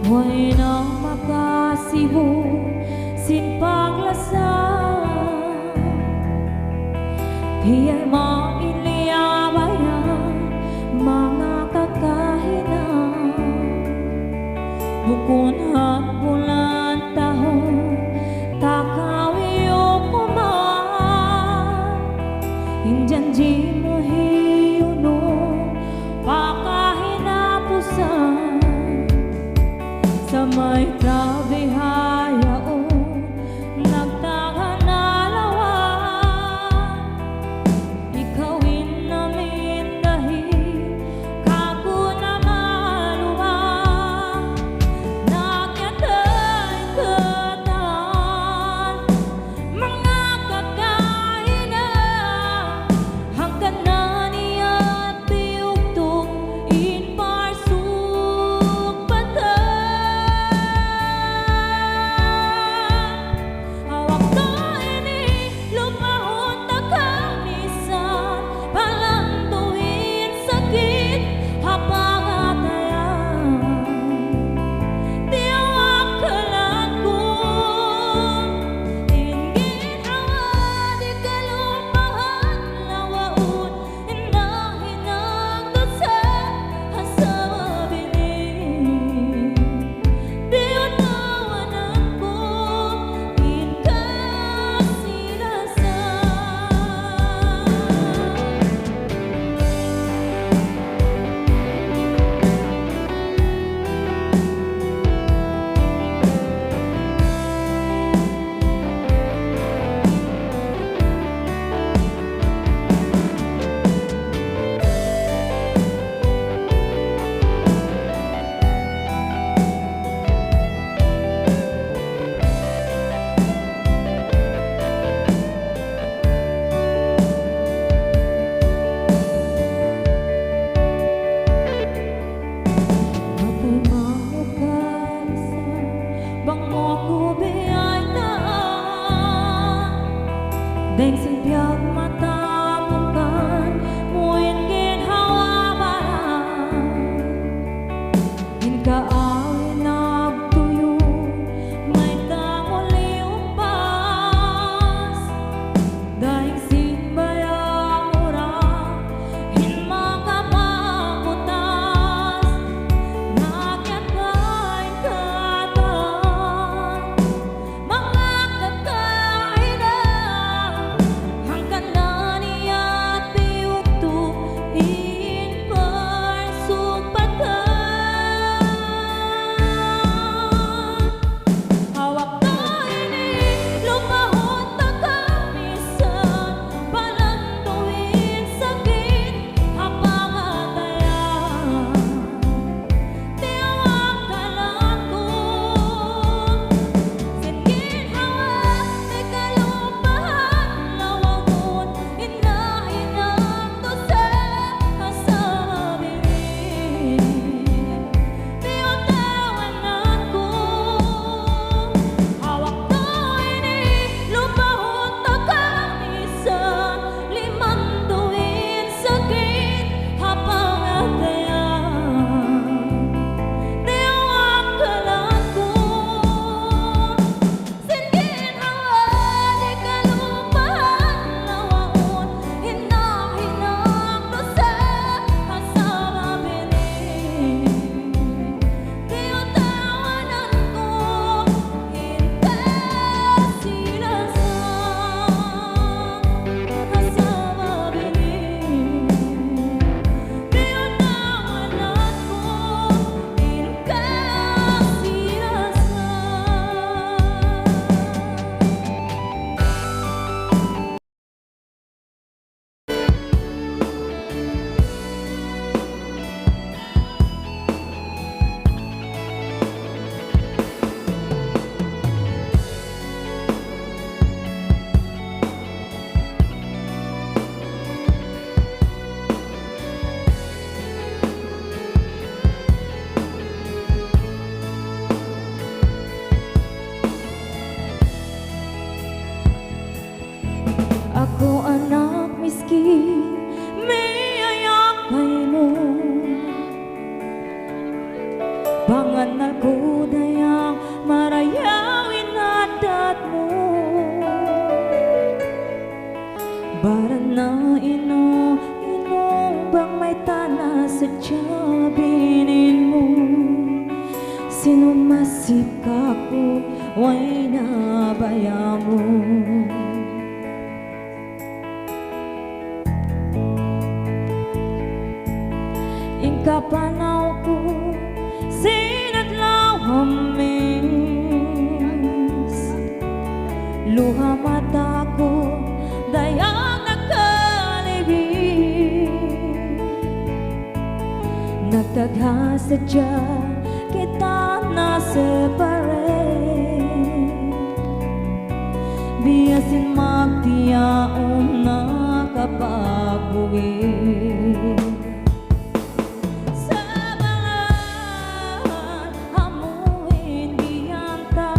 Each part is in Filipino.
Huwag na makasibo sin paglasang hiya'y mailiyabayan mga kakahinang bukon at bulan tahong takawiyo kuman injanji mo hiyuno pakahinapusan sa may tabi hayaon nagtagan na lawan ikawin namin dahil kago na maluwan nagyatay kataan mga kakahinan hanggang na niya't piugtog in parsuk patay sadya binin mo. Sinumasik ako, way nabaya mo. Ikapanaw ko, sinadlaw hamis. Luha mata ko, dayang nakalibig. Nagtaghasadya kita na separate. Biyasin magtiyaon na kapagbuwi. Sa balan amuin giyanta,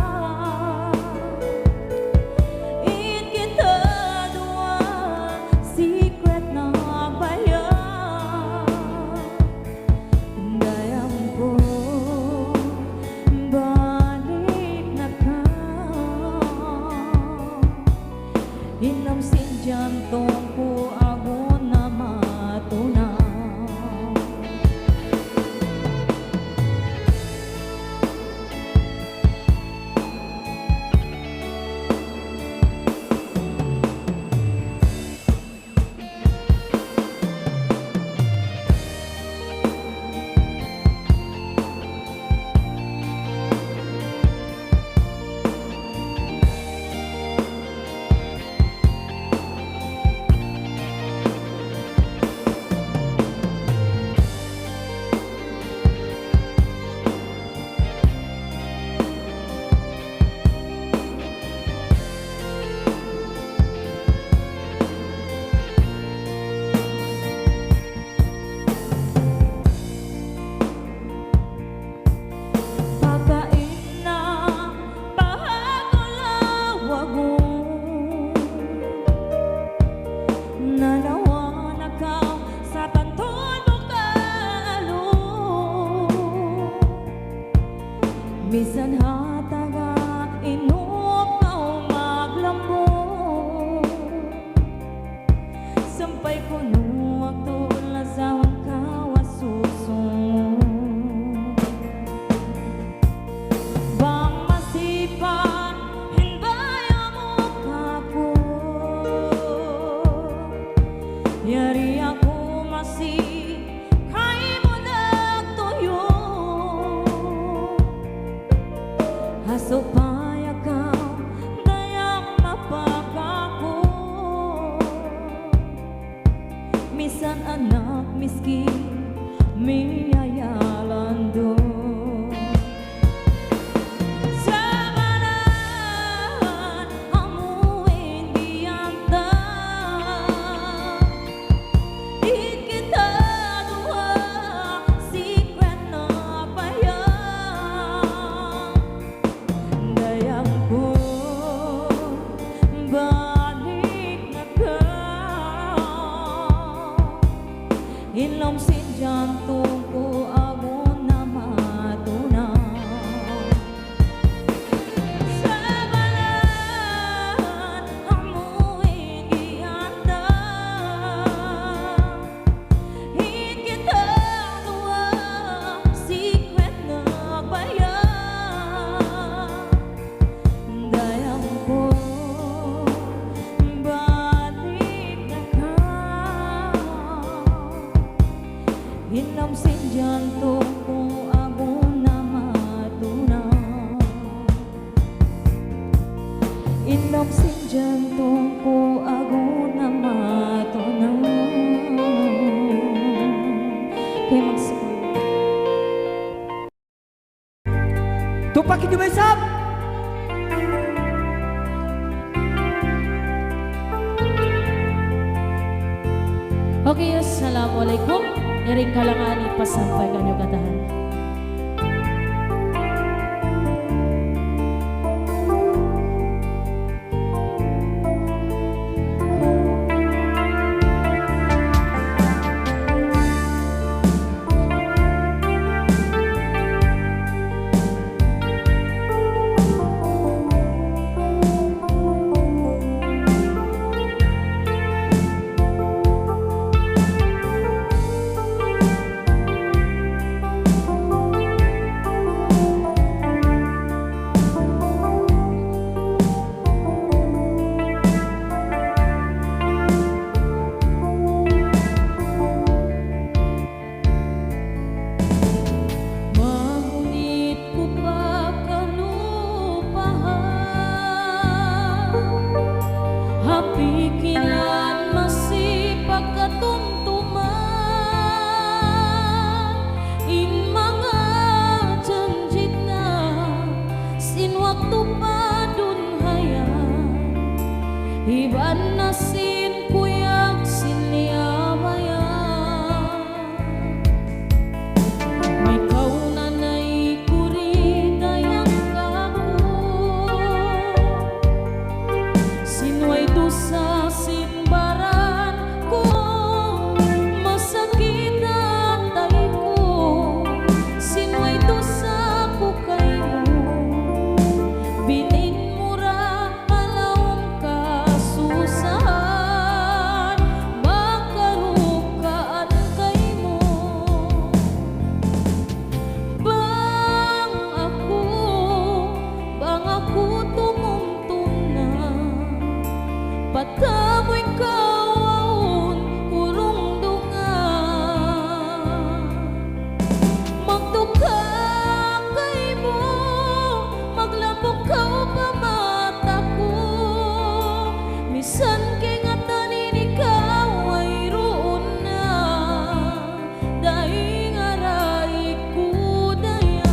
in kita dua secret na bayan. Dayang ko balik na ka, inam sin jantong ko ako na matunaw. Bisan hataga inuok na maglambo, sampay ko nuwag tulasawan ka wasusong. Bang masipan hinbaya mo kako, yari ako masih kay mo nagtuyo. Supaya kau dayang mapakako, misan anak miskin miyayalan do. Sa balan amuin giyanta, in kita dua secret na bayan. Dayang ko balik na ka, ilom sin jantong ko ako na matunaw. Sa balan amuin giyanta, in kita dua secret na bayan. Dayang ko balik na ka, inam sin jantong ko ako na matunaw. Inam sin jantong ko ako na matunaw. Kaya magsabi Tupac in the West Up! okay, assalamualaikum. Iring kalangan ipasampay kanyo katahan. Sin waktu padun hayang Iban na sin kuyak sin liabayan May kaunanay kuri dayang kako Sinway dusa sin baran ko Masakit at tay ko Sinway dusa ko kayo Binin mura alawang kasusahan Makarukaan kay mo Bang ako tumumtum na Patamoy kawaon kurong dungan Magtuka kay mo Maglabok ka pa mata ko Misan kay nga tanin ikaw ay roon na Daing aray ko dayan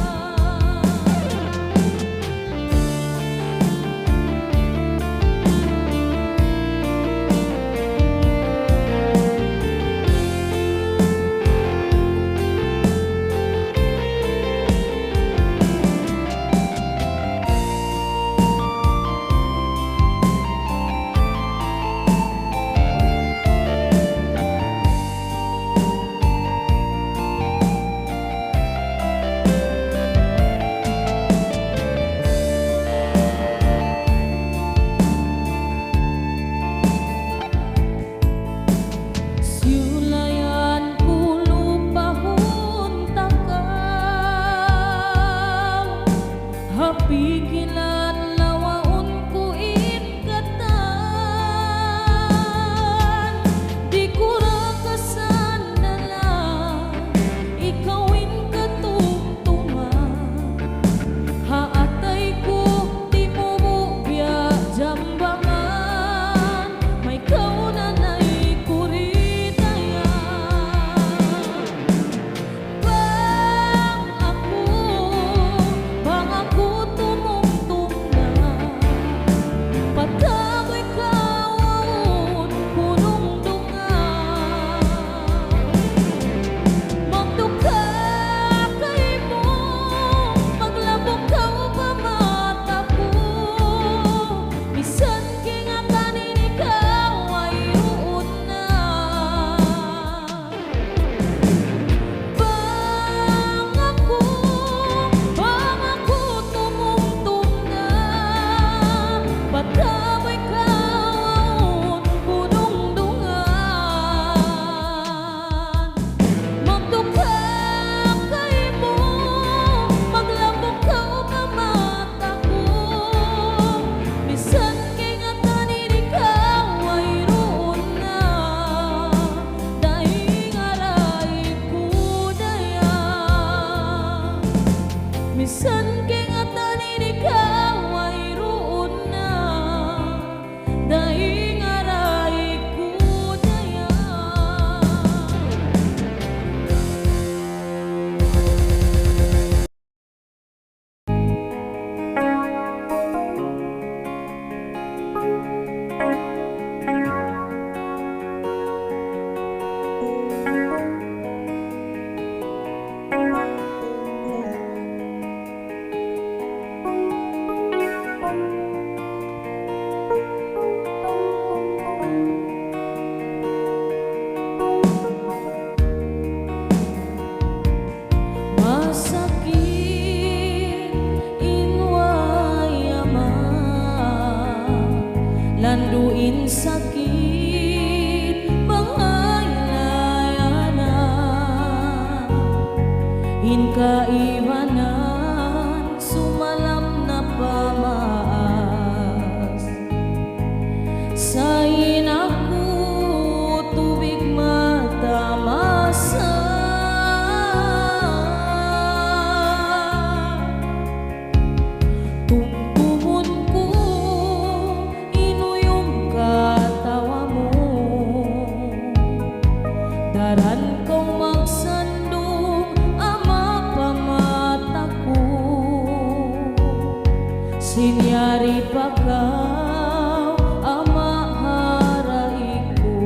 Siulayan ko lupahon takaw Hapigilan lawaon ko inkatan Di ko rakasan na lang Ikawin katungtungan Haatay ko di mo bubya jambangan May kaunanay kuritayan Bang ako tumumtum na Patamoy kawaon punong dungan Magtuka kay mo Maglabok ka pa mata ko Bisan kay nga tanin ikaw ay roon na Bang ako tumumtum na Patamoy kawaon punong dungan Magtuka kay mo Maglabok ka pa mata ko Bisan kay nga tanin ikaw ay roon na Daing aray ko dayan Bisan kay nga tanin ikaw ay roon na Daing aray ko dayan Masakit inwayaman Landuin sakit pangailayanan Hinkaiwanan sumalam na pamaas Sayin ako tubig matamasa Tungtungon ko inuyong kata Sinyari pagkaw ama haraiku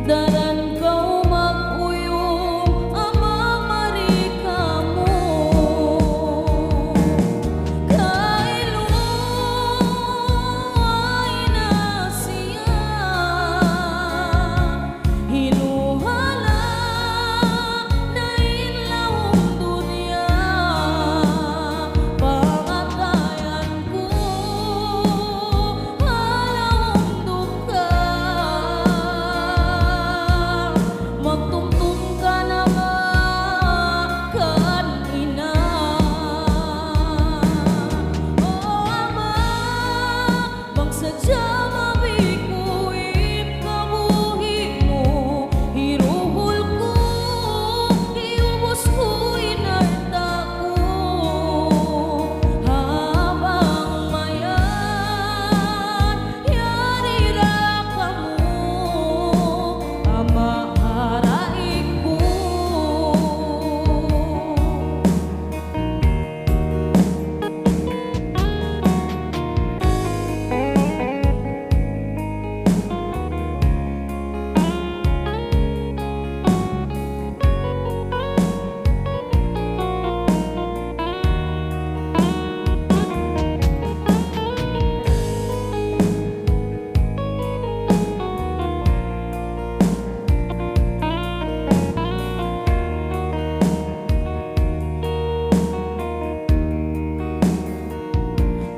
daran kau mag-uyong ama marikamu kailuay na siya hinuhala na inlawong dunya pangatayan ko halawong duka magtungtong ka na nga kan ina o ama magsadya mabikuip kabuhi mo hiruhol ko iubos ko inarta ko habang mayan yari ra kamo ama haraiku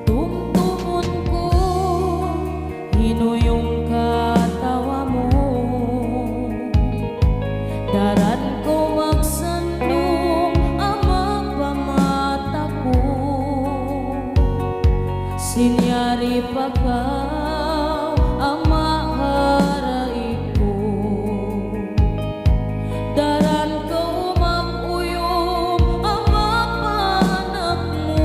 tungtungon ko hinuyong katawa mo daran ko magsandong ama pamata ko sinyari pagkaw ama haraiku daran ko mag-uyong ama panak mo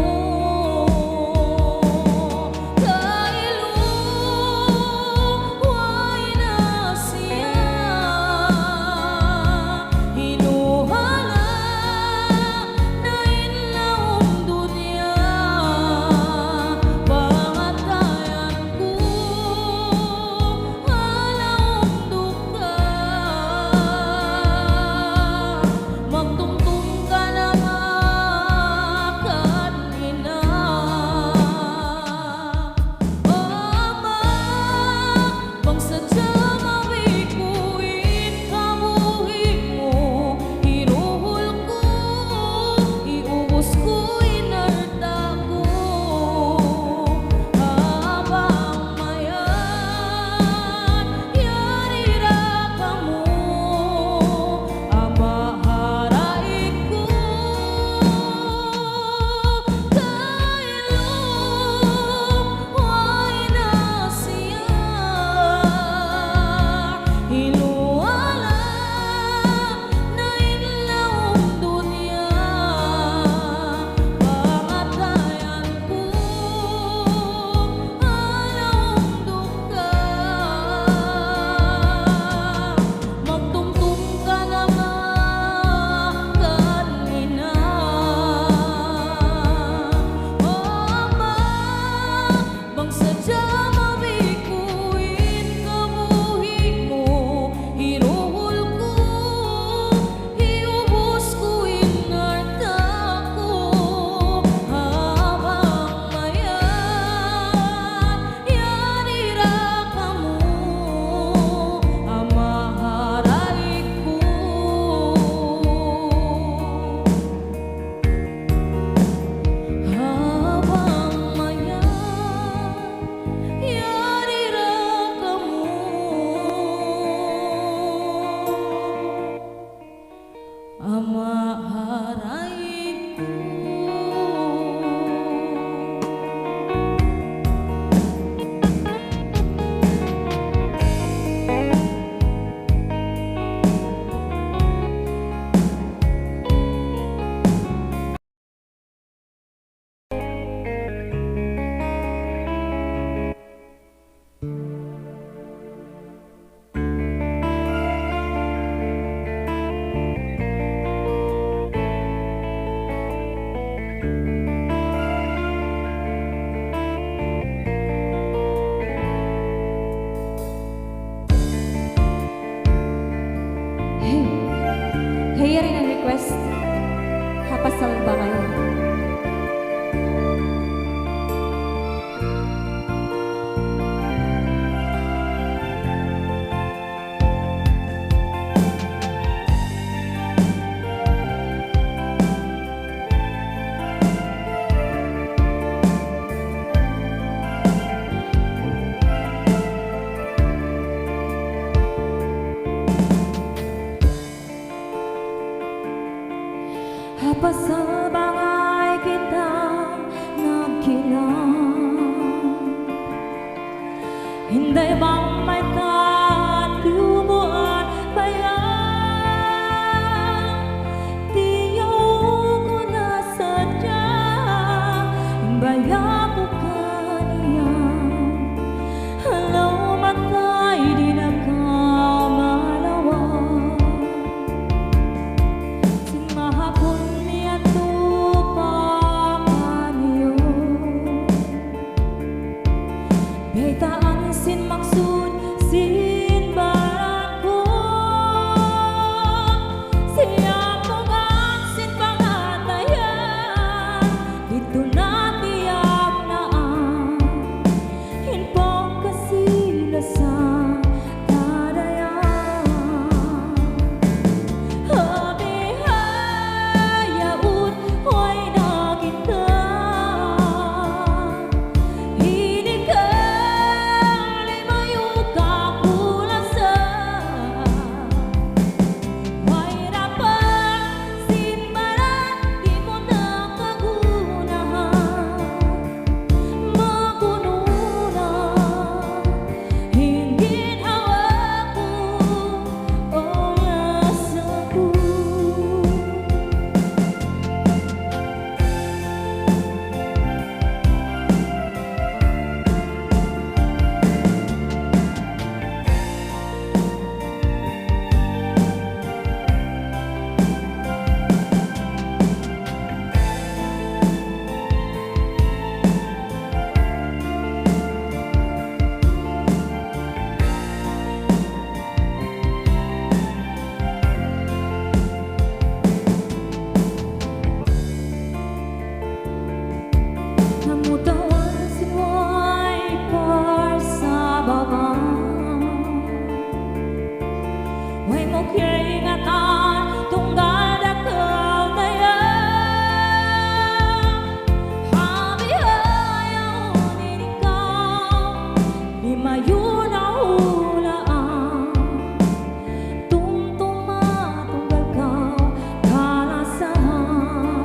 kailuway na siya hinuhala na inlawong dunya pangatayan ko Day bang may katlubuan bayang tiyaw ko na sadya bayang ko kaniya halaw matay di na kamalawa sin mahapon niya tupa kaniyo beta ang sin maksud sin barako siya ko ang sin pangatayan dito na tiyak na hinpong kasila sa kadayan hayaut hoy na kita hindi ka limayo ka kulasan may rapat simbaran di mo na kagunahan magununa hindi hawak ko o nasa ko namutawan si Moy par sa baba way mo ingatan tunggal dakaw tayo habi ayaw din ikaw di mayo na hulaan tumtuma tunggal kaw kalasahan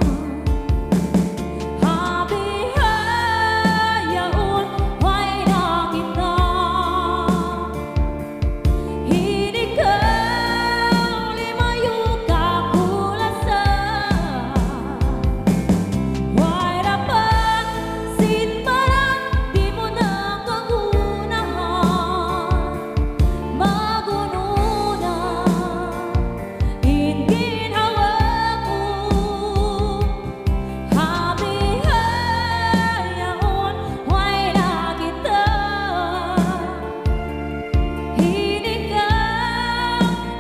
habi hayaon way na kita hindi ka limayo ka kulasan way rapat sinbaran di mo na kagunahan magununa hindi hawak ko habi hayaon way na kita hindi ka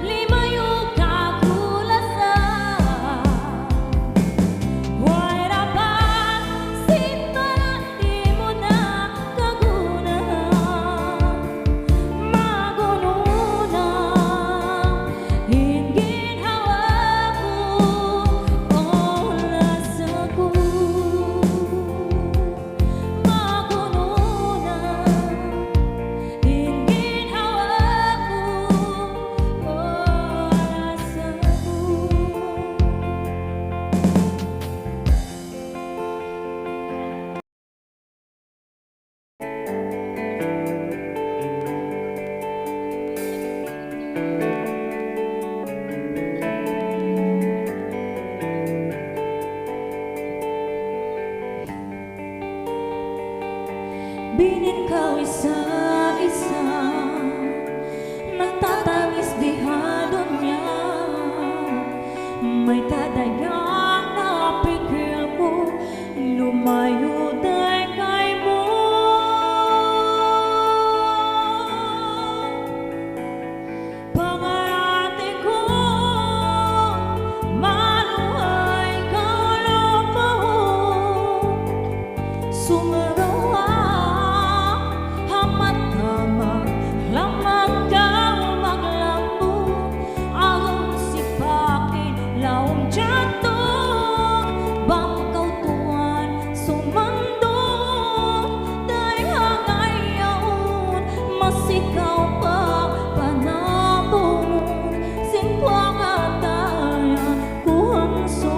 limayo ka kulasan way rapat sinbaran di mo na kagunahan magununa hindi hawak ko oras ako magununa hindi hawak ko oras binin kau isa-isa nagtatamis di halunya may tadayak na pikir ko lumayo day kay mo pangarate ko maluhay ka lumaho sumarawa hamat-hamat lamang daw maglambo ang sipakin laong jatong bangkaw tuwan sumandong day hangayaon masikaw pa panabong simpwang atayan kuhang so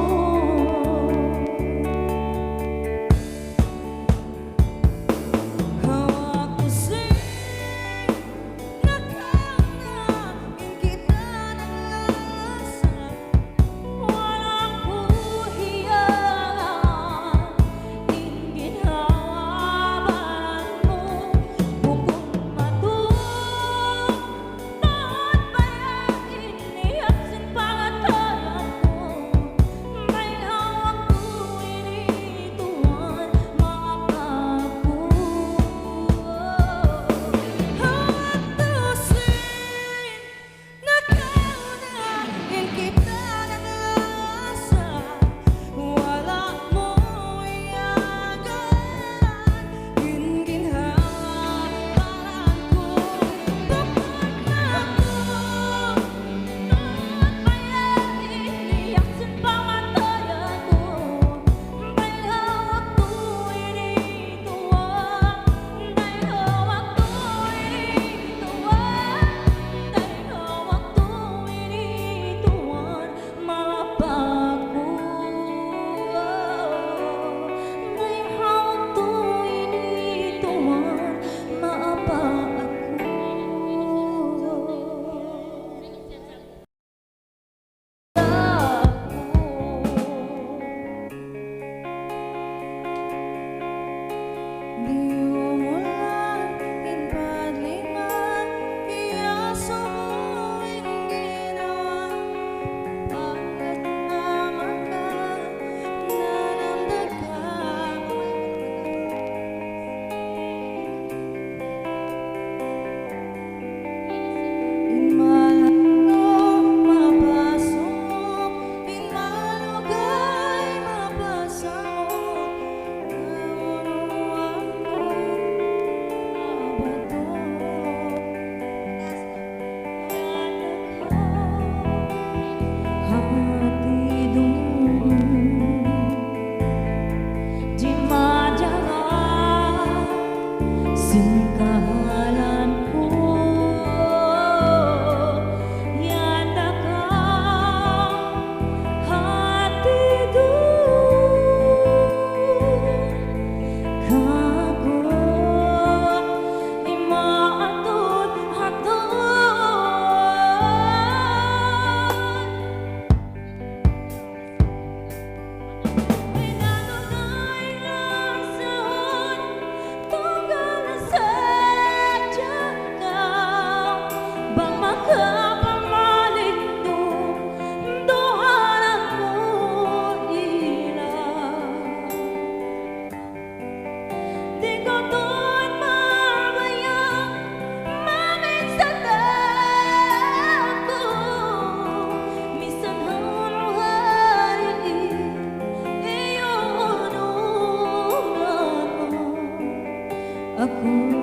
Aku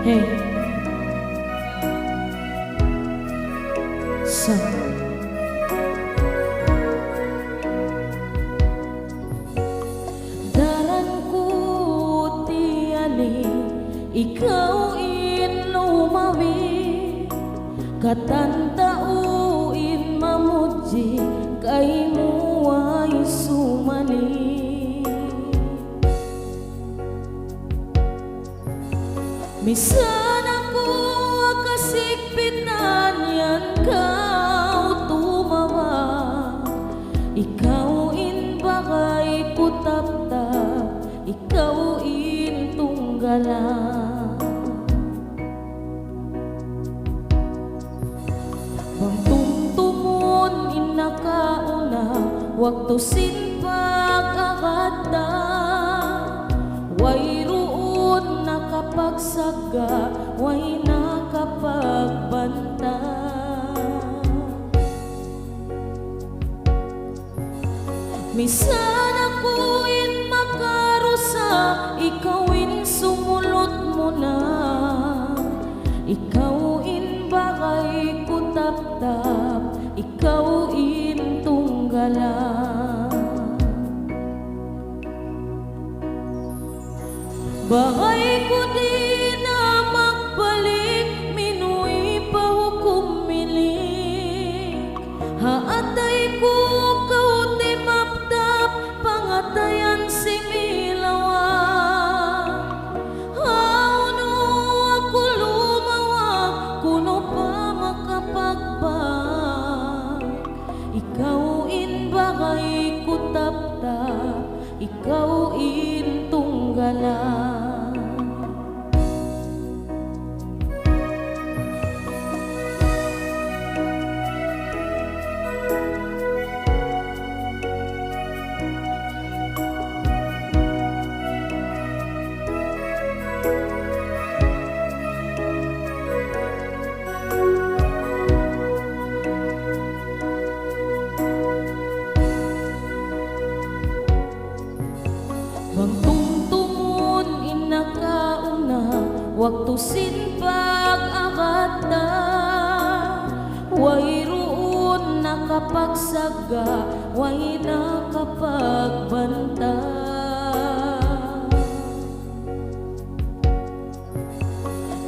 Hey, so daranku tiani ikaw inumawi katantauin mamuji kay muay sumani. Misan ako kasigpitan yan kau tumawa. Ikaw in bagay kutaptap, ikaw in tunggala. Bang tumtumon in nakauna, waktu sinpag agada. Way roon nakapagsaga, way nakapagbanta. Misan ako'y makarusa, ikaw'y sumulot mo na. Ikaw'y bagay kutap-tap, ikaw'y tunggala. Bagay ko di na magbalik, minu'y pahukom milik. Haatay ko kauti maptap, pangatayan si Milawa. Hauno ako lumawa, kuno pa makapagbag. Ikaw in bagay kutap-tap, ikaw in tunggala. Bang tungtungon inakauna, waktu sinpag agata. Way roon nakapagsaga, way nakapagbanta.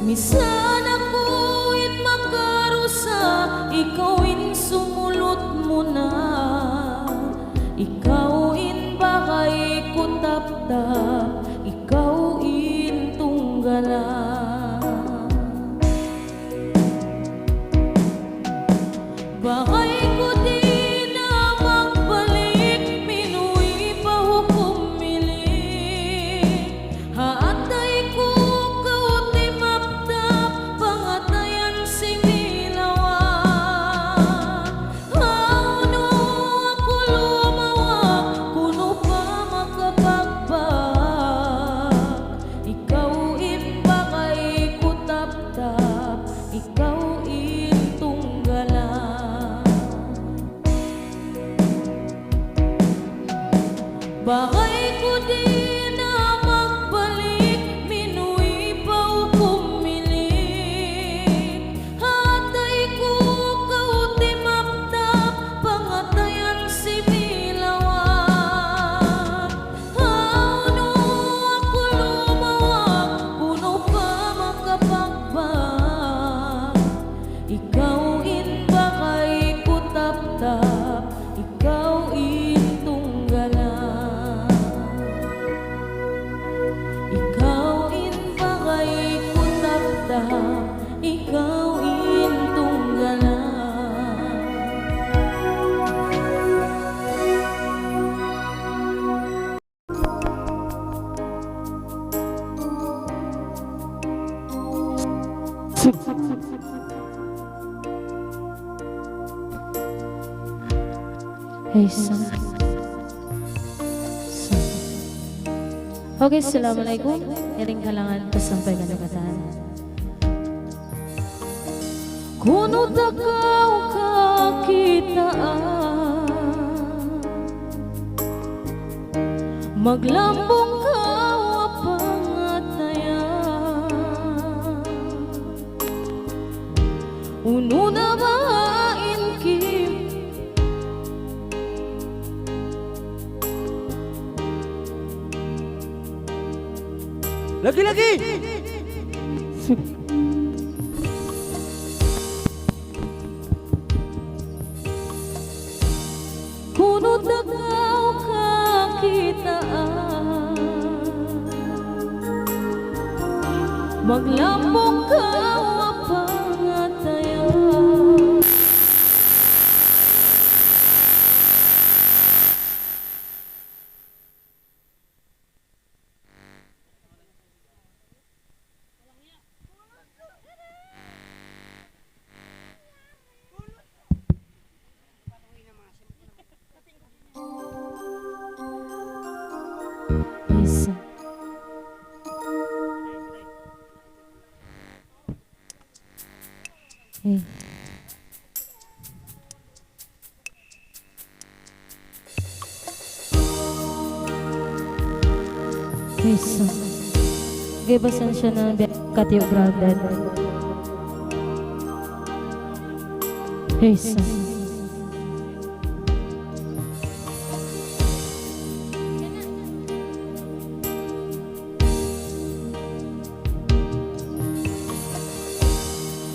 Misan ako'y makarusa, ikaw'y sumulot mo na. Ikaw'y bagay kutap-tap, ikaw'y tunggala. Bagay ko di na magbalik, minu'y pahukom milik. Haatay ko kauti maptap, pangatayan si Milawa. Hauno ako lumawa, kuno pa makapagbag. Ikaw in bagay kutap-tap, ikaw in tunggala. Bagay ko di na magbalik, minu'y pahukom milik. Hatay ko kauti maptap, pangatayan si Milawa. Hauno ako lumawa, kuno pa makapagbag. Ikaw in bagay kutap-tap, ikaw in tunggala. Hey, son. Okay, assalamualaikum. Iring kalangan kasampay kanagatan. Kuno takaw kakitaan, maglambong kaw apangatayan, uno na main kim Lagi-lagi. kuno takaw kakitaan, maglambong kaw apangatayan. Yes. Hey. Yes. Gibasan siya ng Katyo Grounded. Yes.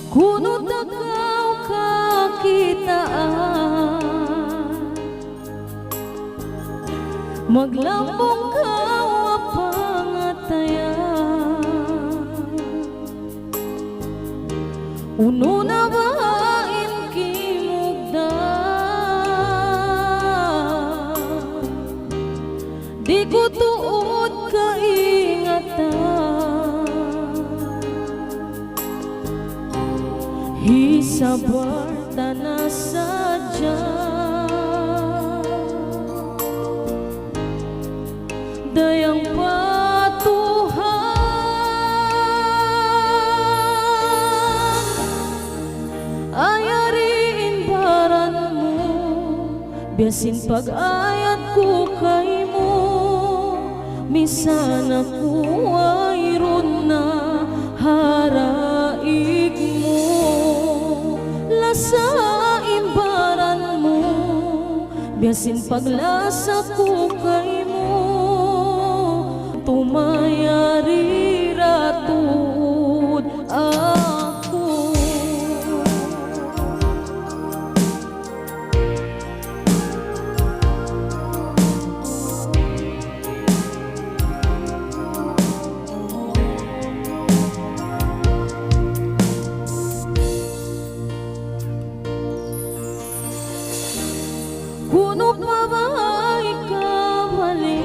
Kuno takaw kakitaan, maglambong kaw apangatayan, uno na bain kimugdan, di ko tuod kaingatan. Hisabar tanah saja, dayang patuhan, ayariin baranmu, biasin pag-ayat ko kay mo, misan ako ayron na haraig mo. Sa imbaran mo, biasin paglasa ko kay mo, tumayari ratud ako. Kuno pa ba ikaw balik?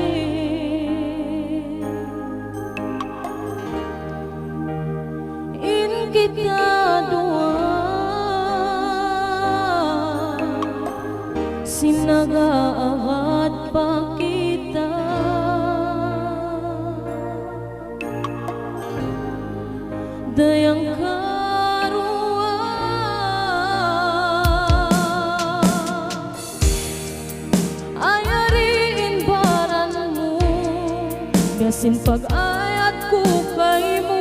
In kita dua sinagaawat pa kita, dayang biasin pag-ayat ko kay mo,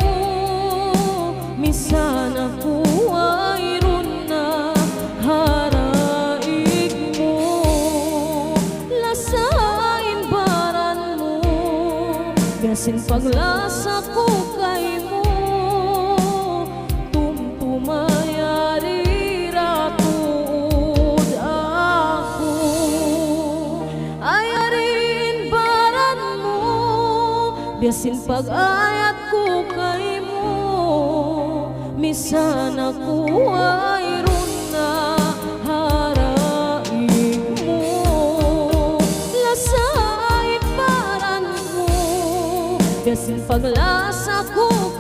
misan ako ayron na haraig mo. Lasain baran mo, biasin paglasa ko kay mo, tumtumayari ratud ako. Ayarin baran mo, biasin pag-ayat ko kay mo, misan ako ayron na haraig mo. Lasain baran mo, biasin paglasa ko